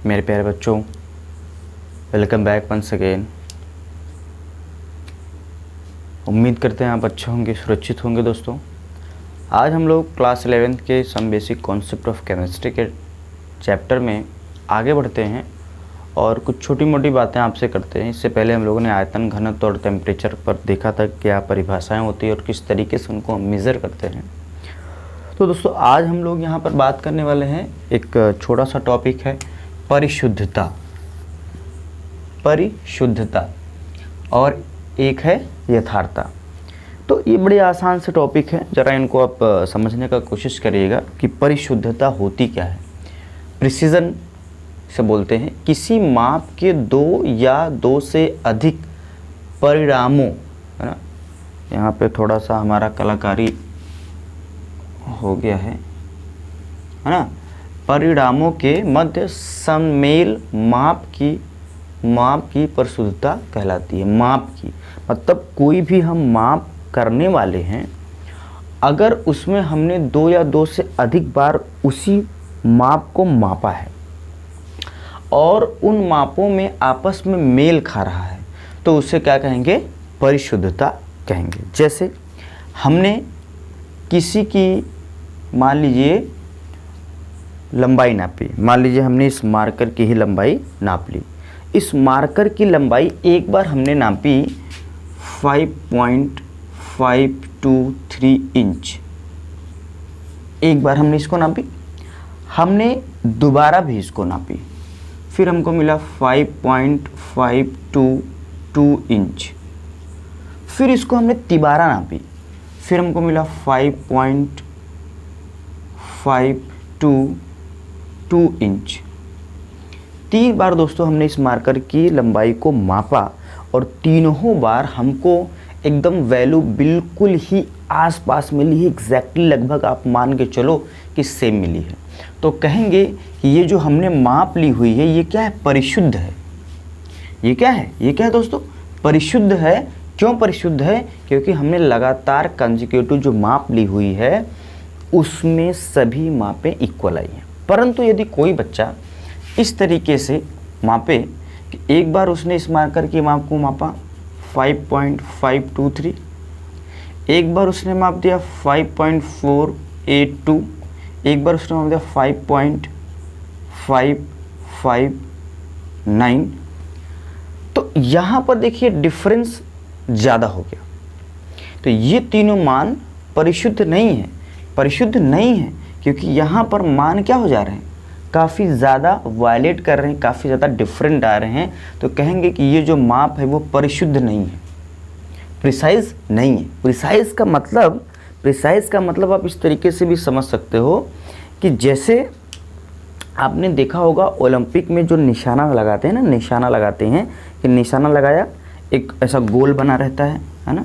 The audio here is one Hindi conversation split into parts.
मेरे प्यारे बच्चों, वेलकम बैक वंस अगेन। उम्मीद करते हैं आप अच्छे होंगे, सुरक्षित होंगे। दोस्तों, आज हम लोग क्लास 11th के some basic concept of chemistry के चैप्टर में आगे बढ़ते हैं और कुछ छोटी मोटी बातें आपसे करते हैं। इससे पहले हम लोगों ने आयतन, घनत्व और टेम्परेचर पर देखा था क्या परिभाषाएं होती है और किस तरीके से उनको हम मेज़र करते हैं। तो दोस्तों, आज हम लोग यहाँ पर बात करने वाले हैं, एक छोटा सा टॉपिक है परिशुद्धता और एक है यथार्थता। तो ये बड़े आसान से टॉपिक है, ज़रा इनको आप समझने का कोशिश करिएगा कि परिशुद्धता होती क्या है। प्रिसीजन से बोलते हैं किसी माप के दो या दो से अधिक परिणामों, है ना, यहाँ पे थोड़ा सा हमारा कलाकारी हो गया है ना, परिणामों के मध्य सम्मेल माप की परिशुद्धता कहलाती है। माप की मतलब कोई भी हम माप करने वाले हैं, अगर उसमें हमने दो या दो से अधिक बार उसी माप को मापा है और उन मापों में आपस में मेल खा रहा है, तो उसे क्या कहेंगे? परिशुद्धता कहेंगे। जैसे हमने किसी की मान लीजिए लंबाई नापी, मान लीजिए हमने इस मार्कर की ही लंबाई नाप ली। इस मार्कर की लंबाई एक बार हमने नापी 5.523 इंच, एक बार हमने इसको नापी। हमने दोबारा भी इसको नापी, फिर हमको मिला 5.522 इंच। फिर इसको हमने तिबारा नापी, फिर हमको मिला 5.522 इंच। 3 बार दोस्तों हमने इस मार्कर की लंबाई को मापा और तीनों बार हमको एकदम वैल्यू बिल्कुल ही आसपास मिली है, एग्जैक्टली लगभग आप मान के चलो कि सेम मिली है। तो कहेंगे कि ये जो हमने माप ली हुई है ये क्या है? परिशुद्ध है। ये क्या है? ये क्या है दोस्तों? परिशुद्ध है। क्यों परिशुद्ध है? क्योंकि हमने लगातार कंसेक्यूटिव जो माप ली हुई है उसमें सभी मापें इक्वल आई हैं। परंतु यदि कोई बच्चा इस तरीके से मापे कि एक बार उसने इस मार्कर की माप को मापा 5.523, एक बार उसने माप दिया 5.482, एक बार उसने माप दिया 5.559, तो यहाँ पर देखिए डिफरेंस ज़्यादा हो गया। तो ये तीनों मान परिशुद्ध नहीं है। परिशुद्ध नहीं है क्योंकि यहाँ पर मान क्या हो जा रहे हैं? काफ़ी ज़्यादा वायलेट कर रहे हैं, काफ़ी ज़्यादा डिफरेंट आ रहे हैं। तो कहेंगे कि ये जो माप है वो परिशुद्ध नहीं है, प्रिसाइज नहीं है। प्रिसाइज का मतलब आप इस तरीके से भी समझ सकते हो कि जैसे आपने देखा होगा ओलंपिक में जो निशाना लगाते हैं ना, निशाना लगाते हैं कि निशाना लगाया, एक ऐसा गोल बना रहता है ना,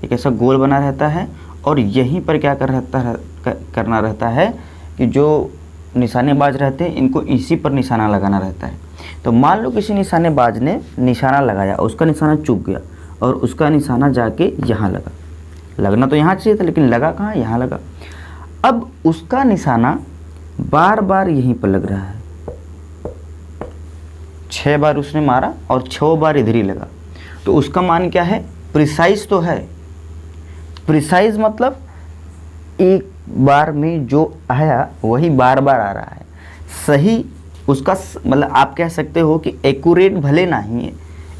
एक ऐसा गोल बना रहता है और यहीं पर क्या करना रहता है कि जो निशानेबाज रहते हैं इनको इसी पर निशाना लगाना रहता है। तो मान लो किसी निशानेबाज ने निशाना लगाया, उसका निशाना चूक गया और उसका निशाना जाके यहाँ लगा। लगना तो यहाँ चाहिए था लेकिन लगा कहाँ? यहाँ लगा। अब उसका निशाना बार बार यहीं पर लग रहा है। 6 बार उसने मारा और 6 बार इधर ही लगा, तो उसका मान क्या है? प्रिसाइज तो है। प्रिसाइज मतलब एक बार में जो आया वही बार बार आ रहा है। सही उसका मतलब आप कह सकते हो कि एक्यूरेट भले नहीं है,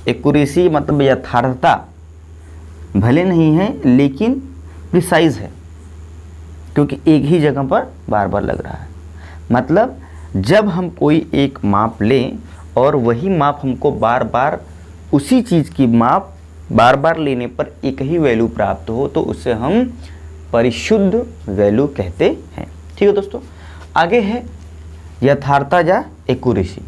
एक्यूरेसी मतलब यथार्थता भले नहीं है लेकिन प्रिसाइज है, क्योंकि एक ही जगह पर बार बार लग रहा है। मतलब जब हम कोई एक माप लें और वही माप हमको बार बार उसी चीज़ की माप बार बार लेने पर एक ही वैल्यू प्राप्त हो तो उसे हम परिशुद्ध वैल्यू कहते हैं। ठीक है दोस्तों, आगे है यथार्थता या एक्यूरेसी।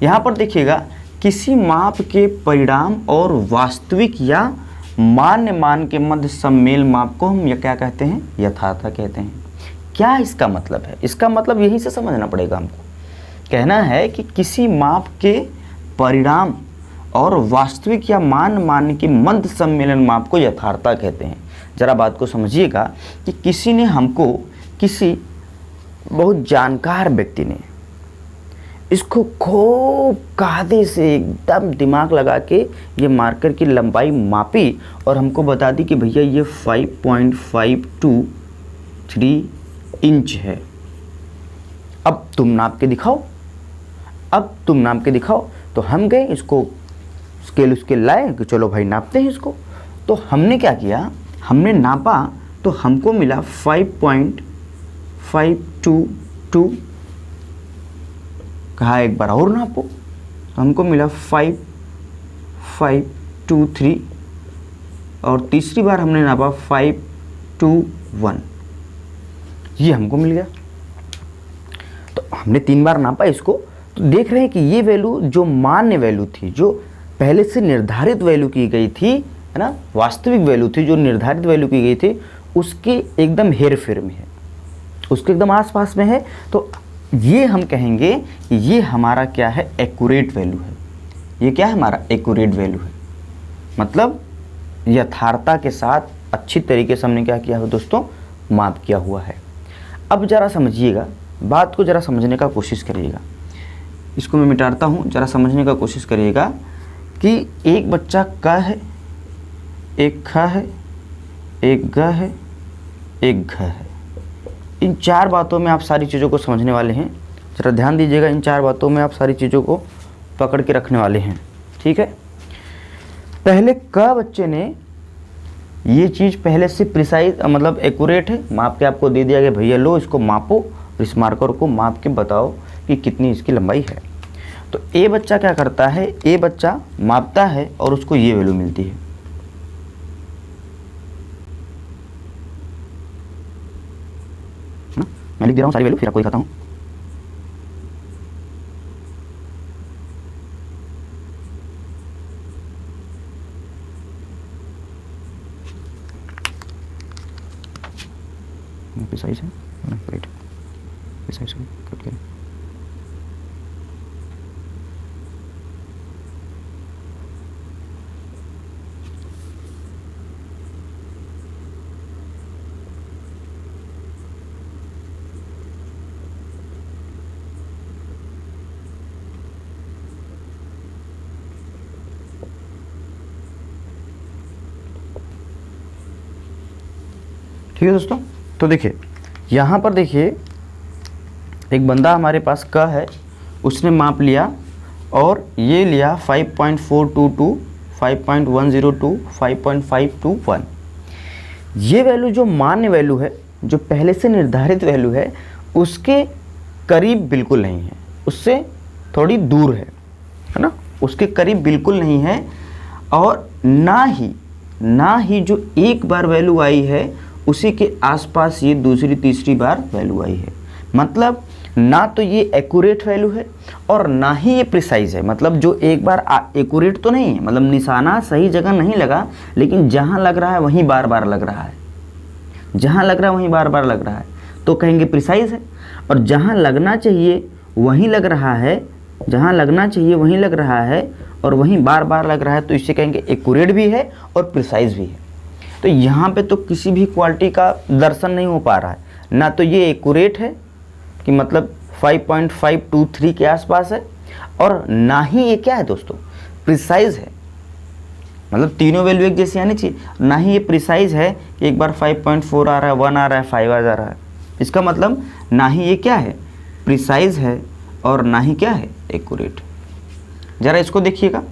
यहाँ पर देखिएगा किसी माप के परिणाम और वास्तविक या मान्य मान के मध्य सम्मेल माप को हम क्या कहते हैं? यथार्थता कहते हैं। क्या इसका मतलब है? इसका मतलब यहीं से समझना पड़ेगा हमको। कहना है कि किसी माप के परिणाम और वास्तविक या मान के मध्य सम्मेलन माप को यथार्थता कहते हैं। ज़रा बात को समझिएगा कि किसी ने हमको, किसी बहुत जानकार व्यक्ति ने इसको खूब कायदे से एकदम दिमाग लगा के ये मार्कर की लंबाई मापी और हमको बता दी कि भैया ये 5.523 इंच है। अब तुम नाप के दिखाओ, तो हम गए इसको स्केल लाए कि चलो भाई नापते हैं इसको। तो हमने क्या किया, हमने नापा तो हमको मिला 5.522। कहा एक बार और नापो तो हमको मिला 5.523 और तीसरी बार हमने नापा 5.21, ये हमको मिल गया। तो हमने 3 बार नापा इसको, तो देख रहे हैं कि ये वैल्यू जो मान्य वैल्यू थी, जो पहले से निर्धारित वैल्यू की गई थी, है ना, वास्तविक वैल्यू थी जो निर्धारित वैल्यू की गई थी, उसके एकदम हेर फेर में है, उसके एकदम आसपास में है। तो ये हम कहेंगे कि ये हमारा क्या है, एक्यूरेट वैल्यू है। ये क्या है, हमारा एक्यूरेट वैल्यू है, मतलब यथार्थता के साथ अच्छी तरीके से हमने क्या किया है दोस्तों, माप किया हुआ है। अब ज़रा समझिएगा, बात को ज़रा समझने का कोशिश करिएगा। इसको मैं मिटाता हूँ, ज़रा समझने का कोशिश करिएगा कि एक बच्चा क है, एक ख है, एक ग है, एक घ है। इन 4 बातों में आप सारी चीज़ों को समझने वाले हैं। ज़रा ध्यान दीजिएगा, इन 4 बातों में आप सारी चीज़ों को पकड़ के रखने वाले हैं, ठीक है। पहले क बच्चे ने ये चीज़ पहले से प्रिसाइज मतलब एक्यूरेट है, माप के आपको दे दिया गया, भैया लो इसको मापो, इस मार्कर को माप के बताओ कि कितनी इसकी लंबाई है। तो ए बच्चा क्या करता है, ए बच्चा मापता है और उसको ये वैल्यू मिलती है। मैं लिख दे रहा हूँ सारी वैल्यू, फिर आपको दिखाता हूँ। प्रिसाइज है, राइट, प्रिसाइज है, कट करें। ठीक है दोस्तों, तो देखिए यहाँ पर देखिए एक बंदा हमारे पास क है, उसने माप लिया और ये लिया 5.422, 5.102, 5.521। ये वैल्यू जो मान्य वैल्यू है, जो पहले से निर्धारित वैल्यू है, उसके करीब बिल्कुल नहीं है, उससे थोड़ी दूर है ना, उसके करीब बिल्कुल नहीं है। और ना ही जो एक बार वैल्यू आई है उसी के आसपास ये दूसरी तीसरी बार वैल्यू आई है। मतलब ना तो ये एक्यूरेट वैल्यू है और ना ही ये प्रिसाइज है। मतलब जो एक बार एक्यूरेट तो नहीं है, मतलब निशाना सही जगह नहीं लगा, लेकिन जहाँ लग रहा है वहीं बार बार लग रहा है, जहाँ लग रहा है वहीं बार बार लग रहा है, तो कहेंगे प्रिसाइज है। और जहाँ लगना चाहिए वहीं लग रहा है, जहाँ लगना चाहिए वहीं लग रहा है और वहीं बार बार लग रहा है, तो इसे कहेंगे एक्यूरेट भी है और प्रिसाइज भी है। तो यहाँ पे तो किसी भी क्वालिटी का दर्शन नहीं हो पा रहा है, ना तो ये एक्यूरेट है कि मतलब 5.523 के आसपास है, और ना ही ये क्या है दोस्तों, प्रिसाइज है। मतलब तीनों वैल्यू एक जैसी आनी चाहिए, ना ही ये प्रिसाइज है कि एक बार 5.4 आ रहा है, 1 आ रहा है, 5 आ जा रहा है। इसका मतलब ना ही ये क्या है, प्रिसाइज है और ना ही क्या है, एक्यूरेट। ज़रा इसको देखिएगा,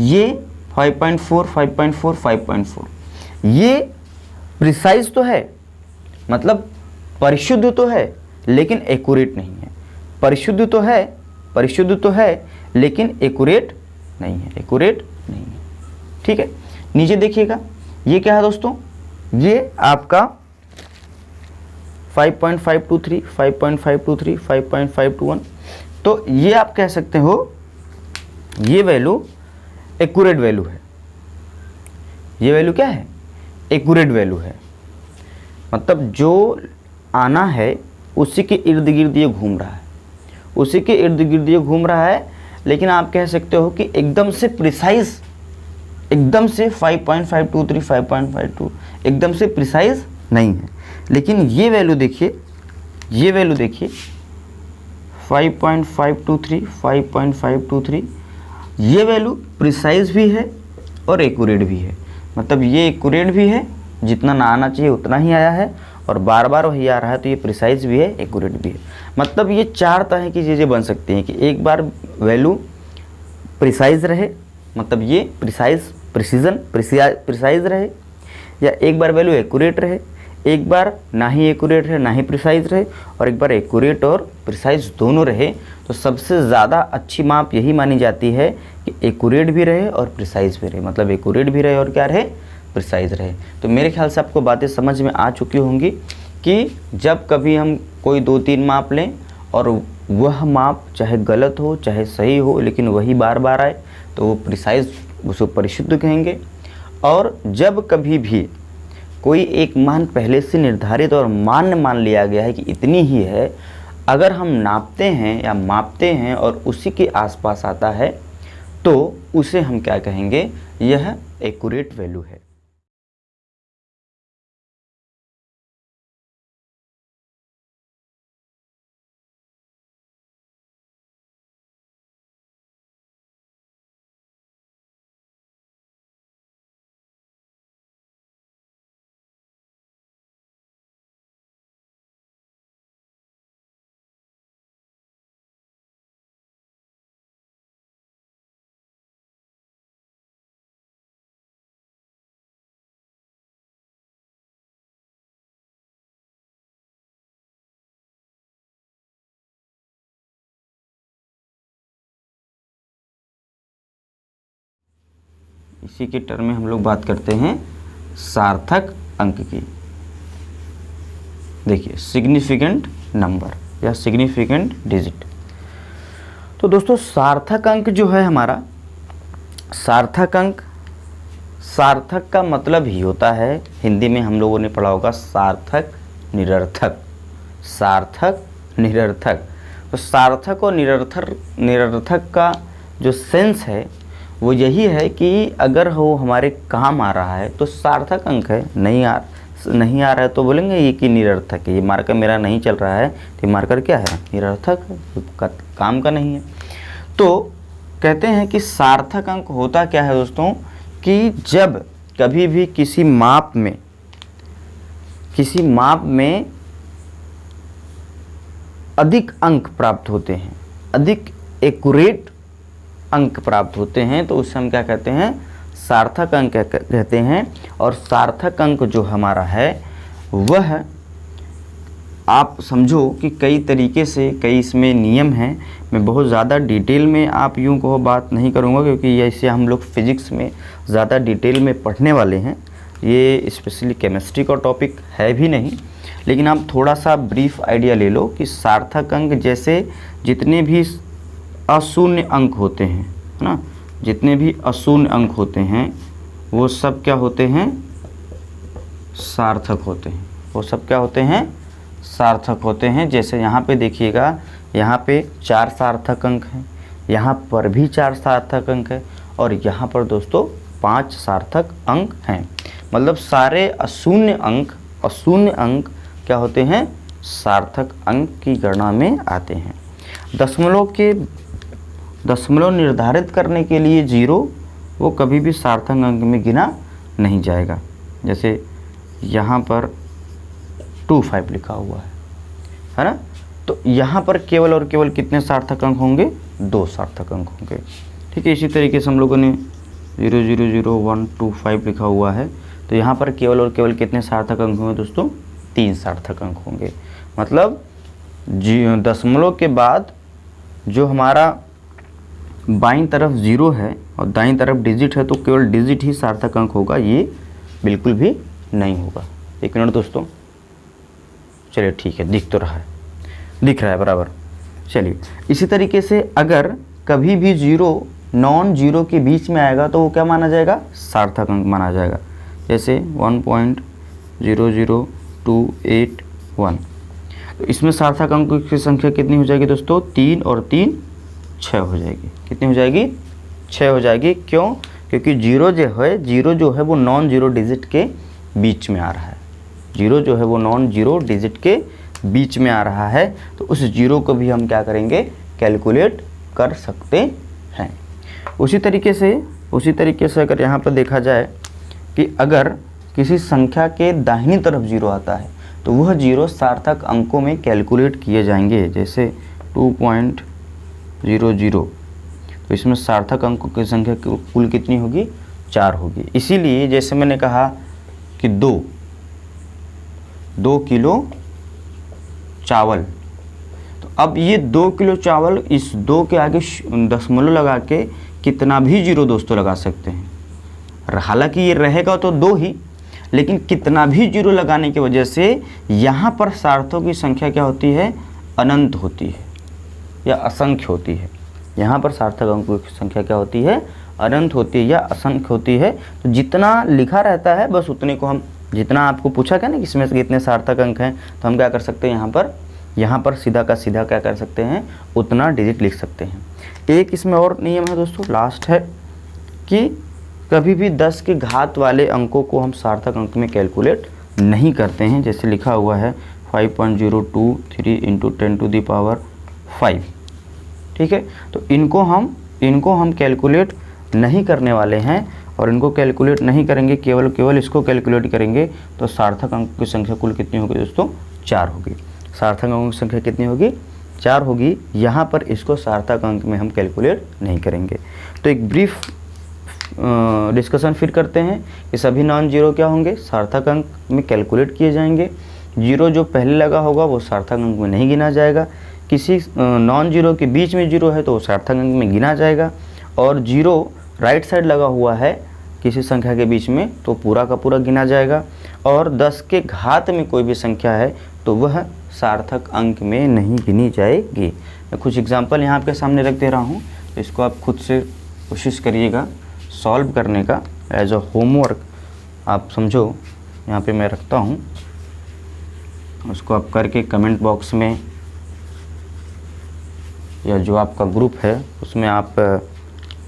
ये 5.4, 5.4, 5.4, ये प्रिसाइज तो है, मतलब परिशुद्ध तो है, लेकिन एक्यूरेट नहीं है। परिशुद्ध तो है लेकिन एक्यूरेट नहीं है, एक्यूरेट नहीं है। ठीक है, नीचे देखिएगा, ये क्या है दोस्तों, ये आपका 5.523, 5.523, 5.521। तो ये आप कह सकते हो ये वैल्यू एक्यूरेट वैल्यू है। ये वैल्यू क्या है, एक्यूरेट वैल्यू है। मतलब जो आना है उसी के इर्द गिर्द ये घूम रहा है, उसी के इर्द गिर्द ये घूम रहा है। लेकिन आप कह सकते हो कि एकदम से प्रिसाइज, एकदम से 5.523, 5.52 एकदम से प्रिसाइज नहीं है। लेकिन ये वैल्यू देखिए, ये वैल्यू देखिए 5.523, 5.523 ये वैल्यू प्रिसाइज भी है और एक्यूरेट भी है। मतलब ये एक्यूरेट भी है, जितना ना आना चाहिए उतना ही आया है, और बार बार वही आ रहा है, तो ये प्रिसाइज भी है, एक्यूरेट भी है। मतलब ये चार तरह की चीज़ें बन सकती हैं कि एक बार वैल्यू प्रिसाइज रहे, मतलब ये प्रिसाइज रहे, या एक बार वैल्यू एक्यूरेट रहे, एक बार ना ही एक्यूरेट रहे ना ही प्रिसाइज रहे, और एक बार एक्यूरेट और प्रिसाइज दोनों रहे। तो सबसे ज़्यादा अच्छी माप यही मानी जाती है कि एक्यूरेट भी रहे और प्रिसाइज भी रहे, मतलब एक्यूरेट भी रहे और क्या रहे, प्रिसाइज रहे। तो मेरे ख्याल से आपको बातें समझ में आ चुकी होंगी कि जब कभी हम कोई 2-3 माप लें और वह माप चाहे गलत हो चाहे सही हो, लेकिन वही बार बार आए, तो वो प्रिसाइज, उसको परिशुद्ध कहेंगे। और जब कभी भी कोई एक मान पहले से निर्धारित और मान्य मान लिया गया है कि इतनी ही है, अगर हम नापते हैं या मापते हैं और उसी के आसपास आता है, तो उसे हम क्या कहेंगे, यह एक्यूरेट वैल्यू है। इसी के टर्म में हम लोग बात करते हैं सार्थक अंक की। देखिए सिग्निफिकेंट नंबर या सिग्निफिकेंट डिजिट। तो दोस्तों सार्थक अंक जो है हमारा, सार्थक अंक, सार्थक का मतलब ही होता है, हिंदी में हम लोगों ने पढ़ा होगा सार्थक निरर्थक, सार्थक निरर्थक। तो सार्थक और निरर्थक का जो सेंस है वो यही है कि अगर वो हमारे काम आ रहा है तो सार्थक अंक है, नहीं आ रहा है तो बोलेंगे ये कि निरर्थक है, ये मार्कर मेरा नहीं चल रहा है तो ये मार्कर क्या है, निरर्थक है, काम का नहीं है। तो कहते हैं कि सार्थक अंक होता क्या है दोस्तों, कि जब कभी भी किसी माप में अधिक अंक प्राप्त होते हैं, अधिक एक्यूरेट अंक प्राप्त होते हैं, तो उससे हम क्या कहते हैं, सार्थक अंक कहते हैं। और सार्थक अंक जो हमारा है वह आप समझो कि कई तरीके से, कई इसमें नियम हैं। मैं बहुत ज़्यादा डिटेल में आप यूँ कहो बात नहीं करूँगा, क्योंकि ऐसे हम लोग फिज़िक्स में ज़्यादा डिटेल में पढ़ने वाले हैं, ये स्पेशली केमिस्ट्री का टॉपिक है भी नहीं। लेकिन आप थोड़ा सा ब्रीफ आइडिया ले लो कि सार्थक अंक जैसे जितने भी अशून्य अंक होते हैं, है ना, जितने भी अशून्य अंक होते हैं वो सब क्या होते हैं, सार्थक होते हैं। वो सब क्या होते हैं, सार्थक होते हैं। जैसे यहाँ पे देखिएगा, यहाँ पे 4 सार्थक अंक हैं, यहाँ पर भी 4 सार्थक अंक है, और यहाँ पर दोस्तों 5 सार्थक अंक हैं। मतलब सारे अशून्य अंक क्या होते हैं, सार्थक अंक की गणना में आते हैं। दशमलव निर्धारित करने के लिए 0 वो कभी भी सार्थक अंक में गिना नहीं जाएगा। जैसे यहाँ पर 25 लिखा हुआ है ना, तो यहाँ पर केवल और केवल कितने सार्थक अंक होंगे, 2 सार्थक अंक होंगे। ठीक है, इसी तरीके से हम लोगों ने 0000125 लिखा हुआ है, तो यहाँ पर केवल और केवल कितने सार्थक अंक होंगे दोस्तों, 3 सार्थक अंक होंगे। मतलब दशमलव के बाद जो हमारा बाईं तरफ 0 है और दाईं तरफ डिजिट है, तो केवल डिजिट ही सार्थक अंक होगा, ये बिल्कुल भी नहीं होगा। एक मिनट दोस्तों, चलिए ठीक है, दिख रहा है बराबर। चलिए इसी तरीके से अगर कभी भी 0 नॉन 0 के बीच में आएगा तो वो क्या माना जाएगा, सार्थक अंक माना जाएगा। जैसे 1.00281, तो इसमें सार्थक अंक की संख्या कितनी हो जाएगी दोस्तों, 3 और 3 6 हो जाएगी। कितनी हो जाएगी, 6 हो जाएगी। क्यों, क्योंकि 0 जो है वो नॉन 0 डिजिट के बीच में आ रहा है। 0 जो है वो नॉन 0 डिजिट के बीच में आ रहा है तो उस जीरो को भी हम क्या करेंगे, कैलकुलेट कर सकते हैं। उसी तरीके से अगर यहाँ पर देखा जाए कि अगर किसी संख्या के दाहिनी तरफ जीरो आता है तो वह जीरो सार्थक अंकों में कैलकुलेट किए जाएंगे। जैसे 2.00 तो इसमें सार्थक अंकों की संख्या कुल कितनी होगी, 4 होगी। इसीलिए जैसे मैंने कहा कि 2 किलो चावल, तो अब ये 2 किलो चावल, इस 2 के आगे दशमलव लगा के कितना भी जीरो दोस्तों लगा सकते हैं। हालांकि ये रहेगा तो 2 ही, लेकिन कितना भी जीरो लगाने की वजह से यहाँ पर सार्थकों की संख्या क्या होती है, अनंत होती है या असंख्य होती है। यहाँ पर सार्थक अंकों की संख्या क्या होती है, अनंत होती है या असंख्य होती है। तो जितना लिखा रहता है बस उतने को हम, जितना आपको पूछा गया ना कि इसमें से कितने सार्थक अंक हैं, तो हम क्या कर सकते हैं, यहाँ पर सीधा का सीधा क्या कर सकते हैं, उतना डिजिट लिख सकते हैं। एक इसमें और नियम है दोस्तों, लास्ट है कि कभी भी 10 के घात वाले अंकों को हम सार्थक अंक में कैलकुलेट नहीं करते हैं। जैसे लिखा हुआ है 5.023 × 10⁵, ठीक है। तो इनको हम कैलकुलेट नहीं करने वाले हैं, और इनको कैलकुलेट नहीं करेंगे, केवल इसको कैलकुलेट करेंगे। तो सार्थक अंकों की संख्या कुल कितनी होगी दोस्तों, 4 होगी। सार्थक अंकों की संख्या कितनी होगी, 4 होगी। यहाँ पर इसको सार्थक अंक में हम कैलकुलेट नहीं करेंगे। तो एक ब्रीफ डिस्कशन फिर करते हैं कि सभी नॉन जीरो क्या होंगे, सार्थक अंक में कैलकुलेट किए जाएंगे। जीरो जो पहले लगा होगा वो सार्थक अंक में नहीं गिना जाएगा। किसी नॉन जीरो के बीच में जीरो है तो वो सार्थक अंक में गिना जाएगा। और जीरो राइट साइड लगा हुआ है किसी संख्या के बीच में तो पूरा का पूरा गिना जाएगा। और 10 के घात में कोई भी संख्या है तो वह सार्थक अंक में नहीं गिनी जाएगी। मैं कुछ एग्जांपल यहाँ आपके सामने रख दे रहा हूँ, तो इसको आप खुद से कोशिश करिएगा सॉल्व करने का, एज अ होमवर्क आप समझो। यहाँ पे मैं रखता हूँ, उसको आप करके कमेंट बॉक्स में या जो आपका ग्रुप है उसमें आप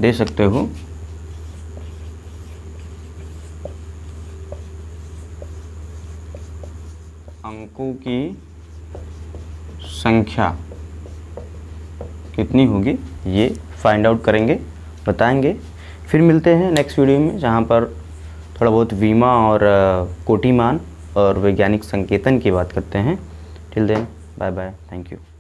दे सकते हो। अंकों की संख्या कितनी होगी ये फाइंड आउट करेंगे, बताएंगे। फिर मिलते हैं नेक्स्ट वीडियो में, जहाँ पर थोड़ा बहुत वीमा और कोटिमान और वैज्ञानिक संकेतन की बात करते हैं। Till then bye bye, thank you.